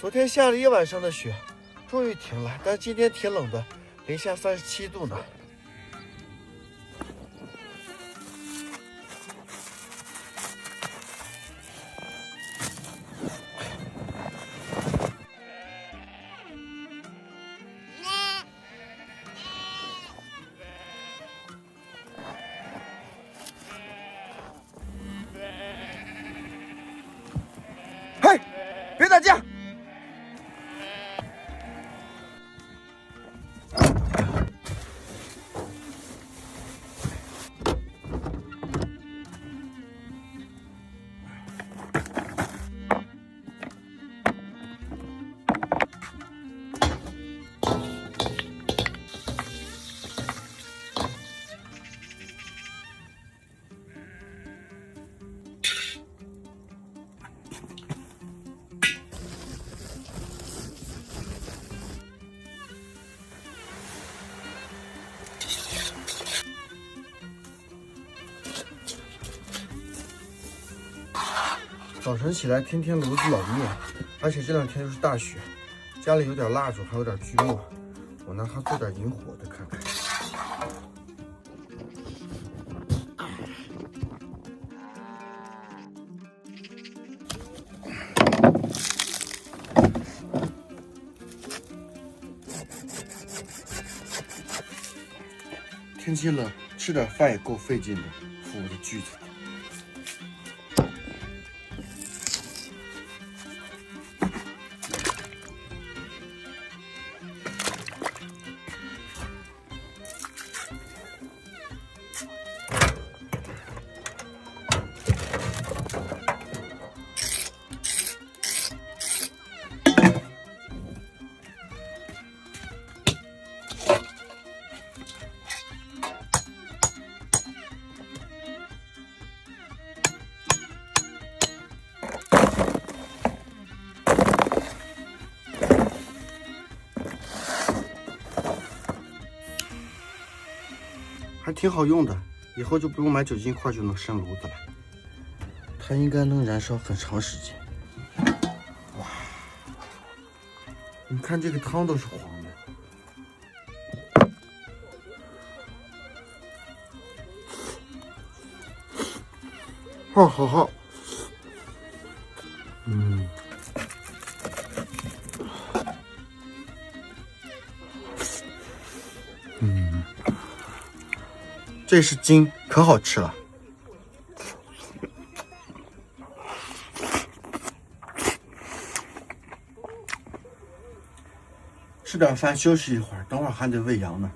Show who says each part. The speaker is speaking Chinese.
Speaker 1: 昨天下了一晚上的雪，终于停了，但今天挺冷的，零下37度呢。嘿，别打架！早晨起来天天炉子老灭，而且这两天又是大雪，家里有点蜡烛，还有点锯末，我拿它做点引火的看看。天气冷，吃点饭也够费劲的，扶我的锯子。还挺好用的，以后就不用买酒精块就能生炉子了。它应该能燃烧很长时间。哇，你看这个汤都是黄的。哦，好好。这是筋，可好吃了。吃点饭休息一会儿，等会儿还得喂羊呢。